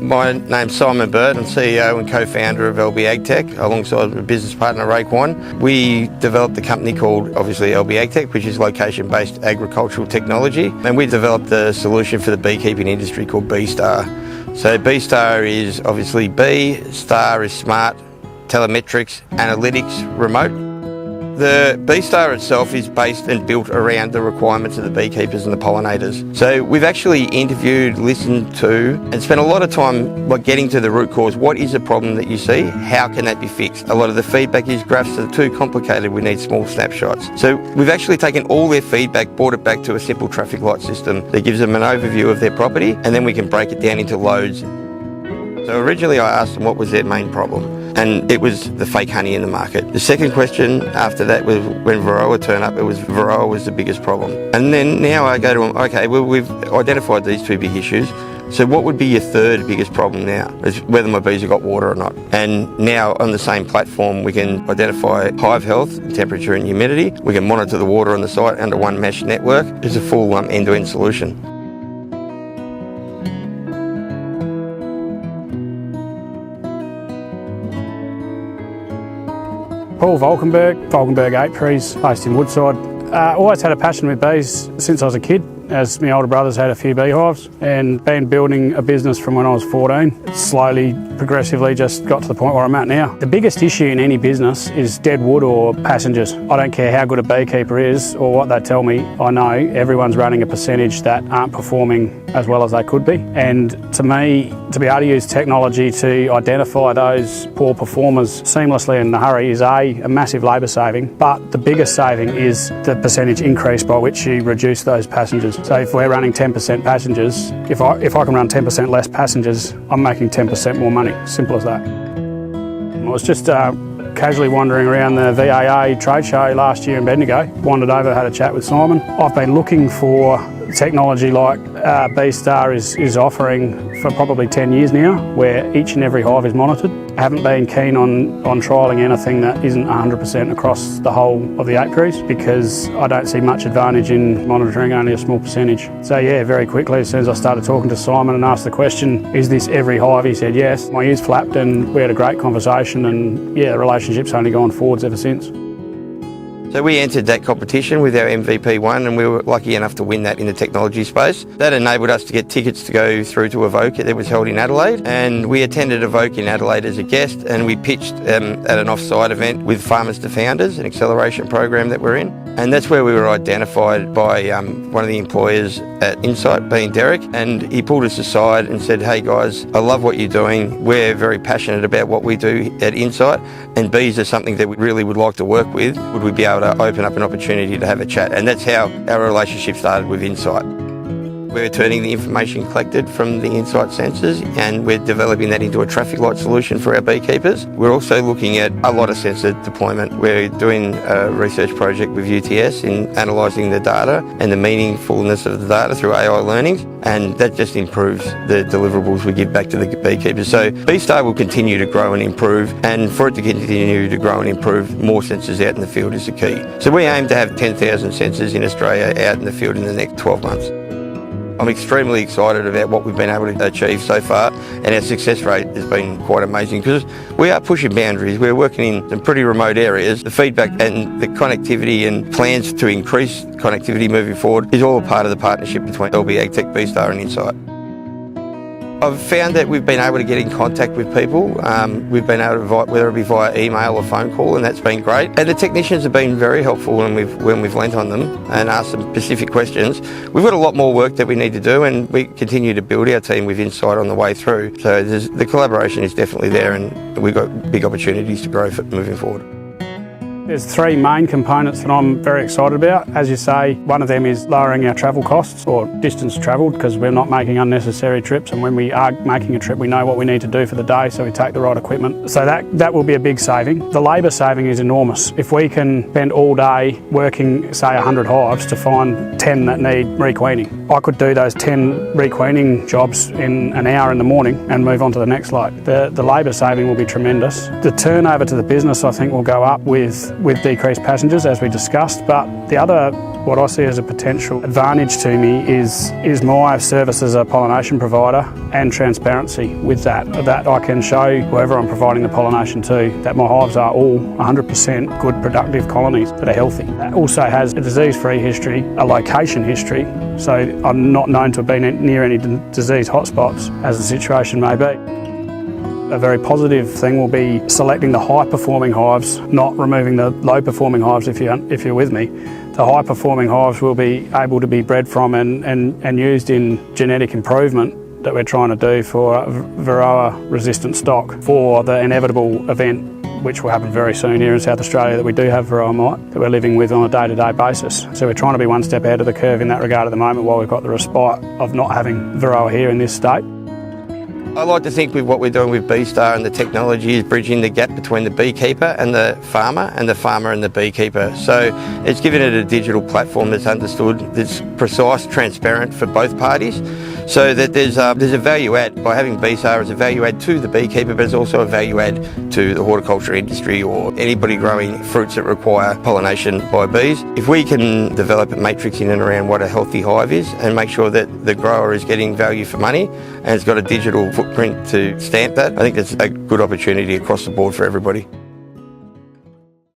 My name's Simon Bird. I'm CEO and co-founder of LB AgTech alongside my business partner Raekwon. We developed a company called obviously LB AgTech, which is location-based agricultural technology, and we developed a solution for the beekeeping industry called BeeSTAR. So BeeSTAR is obviously bee, star is smart, telemetrics, analytics, remote. The BeeSTAR itself is based and built around the requirements of the beekeepers and the pollinators. So we've actually interviewed, listened to, and spent a lot of time getting to the root cause. What is the problem that you see? How can that be fixed? A lot of the feedback is graphs are too complicated. We need small snapshots. So we've actually taken all their feedback, brought it back to a simple traffic light system that gives them an overview of their property, and then we can break it down into loads. So originally I asked them what was their main problem, and it was the fake honey in the market. The second question after that was when Varroa turned up, Varroa was the biggest problem. And then now I go to them, okay, well, we've identified these two big issues. So what would be your third biggest problem now? Is whether my bees have got water or not. And now on the same platform, we can identify hive health, temperature and humidity. We can monitor the water on the site under one mesh network. It's a full end-to-end solution. Paul Valkenberg Apiaries, based in Woodside. Always had a passion with bees since I was a kid, as my older brothers had a few beehives, and been building a business from when I was 14. Slowly, progressively just got to the point where I'm at now. The biggest issue in any business is dead wood or passengers. I don't care how good a beekeeper is or what they tell me, I know everyone's running a percentage that aren't performing as well as they could be. And to me, to be able to use technology to identify those poor performers seamlessly in a hurry is a massive labour saving, but the biggest saving is the percentage increase by which you reduce those passengers. So if we're running 10% passengers, if I can run 10% less passengers, I'm making 10% more money. Simple as that. I was just casually wandering around the VAA trade show last year in Bendigo. Wandered over, had a chat with Simon. I've been looking for technology like BeeSTAR is offering for probably 10 years now, where each and every hive is monitored. I haven't been keen on trialling anything that isn't 100% across the whole of the apiaries, because I don't see much advantage in monitoring only a small percentage. So yeah, very quickly, as soon as I started talking to Simon and asked the question, is this every hive? He said yes. My ears flapped and we had a great conversation, and yeah, the relationship's only gone forwards ever since. So we entered that competition with our MVP1, and we were lucky enough to win that in the technology space. That enabled us to get tickets to go through to Evoke that was held in Adelaide, and we attended Evoke in Adelaide as a guest, and we pitched at an off-site event with Farmers to Founders, an acceleration program that we're in. And that's where we were identified by one of the employers at Insight, being Derek, and he pulled us aside and said, hey guys, I love what you're doing. We're very passionate about what we do at Insight, and bees are something that we really would like to work with. Would we be able to open up an opportunity to have a chat? And that's how our relationship started with Insight. We're turning the information collected from the Insight sensors, and we're developing that into a traffic light solution for our beekeepers. We're also looking at a lot of sensor deployment. We're doing a research project with UTS in analysing the data and the meaningfulness of the data through AI learning, and that just improves the deliverables we give back to the beekeepers. So BeeSTAR will continue to grow and improve, and for it to continue to grow and improve, more sensors out in the field is the key. So we aim to have 10,000 sensors in Australia out in the field in the next 12 months. I'm extremely excited about what we've been able to achieve so far, and our success rate has been quite amazing because we are pushing boundaries. We're working in some pretty remote areas. The feedback and the connectivity and plans to increase connectivity moving forward is all a part of the partnership between LB AgTech, BeeSTAR and Insight. I've found that we've been able to get in contact with people. We've been able to invite, whether it be via email or phone call, and that's been great. And the technicians have been very helpful when we've lent on them and asked them specific questions. We've got a lot more work that we need to do, and we continue to build our team with Insight on the way through. So the collaboration is definitely there, and we've got big opportunities to grow moving forward. There's three main components that I'm very excited about. As you say, one of them is lowering our travel costs or distance travelled, because we're not making unnecessary trips, and when we are making a trip we know what we need to do for the day, so we take the right equipment. So that will be a big saving. The labour saving is enormous. If we can spend all day working, say 100 hives to find 10 that need requeening, I could do those 10 requeening jobs in an hour in the morning and move on to the next load. The labour saving will be tremendous. The turnover to the business, I think, will go up with with decreased passengers, as we discussed, but the other, what I see as a potential advantage to me is my service as a pollination provider and transparency with that I can show whoever I'm providing the pollination to that my hives are all 100% good productive colonies that are healthy. That also has a disease-free history, a location history, so I'm not known to have been near any disease hotspots, as the situation may be. A very positive thing will be selecting the high-performing hives, not removing the low-performing hives if you're with me. The high-performing hives will be able to be bred from and used in genetic improvement that we're trying to do for Varroa-resistant stock for the inevitable event, which will happen very soon here in South Australia, that we do have Varroa mite that we're living with on a day-to-day basis. So we're trying to be one step ahead of the curve in that regard at the moment while we've got the respite of not having Varroa here in this state. I like to think with what we're doing with BeeSTAR and the technology is bridging the gap between the beekeeper and the farmer and the beekeeper. So it's giving it a digital platform that's understood, that's precise, transparent for both parties, so that there's a value add by having BeeSTAR as a value add to the beekeeper, but it's also a value add to the horticulture industry or anybody growing fruits that require pollination by bees. If we can develop a matrix in and around what a healthy hive is and make sure that the grower is getting value for money and it's got a digital footprint to stamp that, I think that's a good opportunity across the board for everybody.